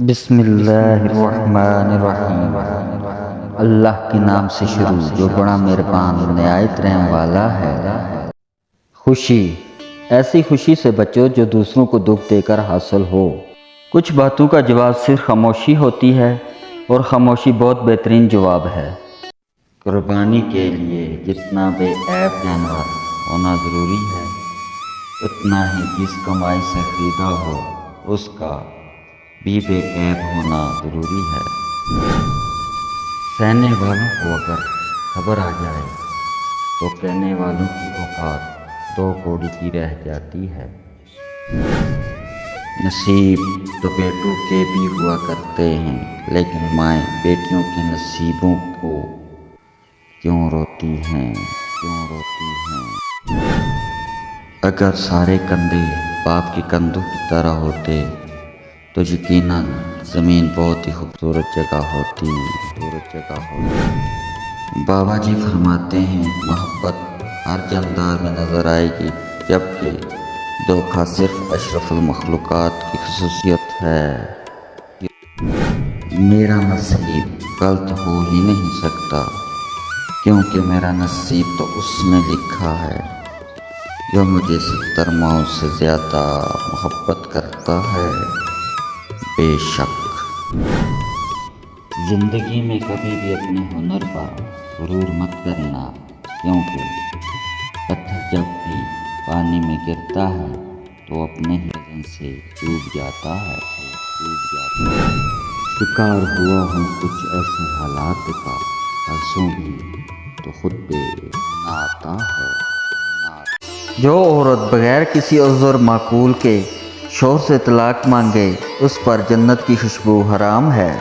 بسم اللہ الرحمن الرحیم۔ اللہ کے نام سے شروع جو بڑا مہربان نہایت رحم والا ہے۔ خوشی، ایسی خوشی سے بچو جو دوسروں کو دکھ دے کر حاصل ہو۔ کچھ باتوں کا جواب صرف خاموشی ہوتی ہے اور خاموشی بہت بہترین جواب ہے۔ قربانی کے لیے جتنا بے عیب جانور ہونا ضروری ہے، اتنا ہی جس کمائی سے خریدا ہو اس کا بھی بے عیب ہونا ضروری ہے۔ سہنے والوں کو اگر خبر آ جائے تو کہنے والوں کی اوقات دو کوڑی کی رہ جاتی ہے۔ نصیب تو بیٹوں کے بھی ہوا کرتے ہیں، لیکن مائیں بیٹیوں کے نصیبوں کو کیوں روتی ہیں؟ اگر سارے کندھے باپ کے کندھوں کی طرح ہوتے تو یقیناً زمین بہت ہی خوبصورت جگہ ہوتی۔ بابا جی فرماتے ہیں محبت ہر جاندار میں نظر آئے گی، جبکہ دھوکہ صرف اشرف المخلوقات کی خصوصیت ہے۔ میرا نصیب غلط ہو ہی نہیں سکتا، کیونکہ میرا نصیب تو اس نے لکھا ہے جو مجھے 70 ماؤں سے زیادہ محبت کرتا ہے۔ بے شک زندگی میں کبھی بھی اپنے ہنر پر غرور مت کرنا، کیونکہ پتھر جب بھی پانی میں گرتا ہے تو اپنے ہی وزن سے ڈوب جاتا ہے۔ شکار ہوا ہوں کچھ ایسے حالات کا، ہنسوں بھی تو خود پہ نہ آتا ہے۔ جو عورت بغیر کسی عذر معقول کے شوہر سے طلاق مانگے اس پر جنت کی خوشبو حرام ہے۔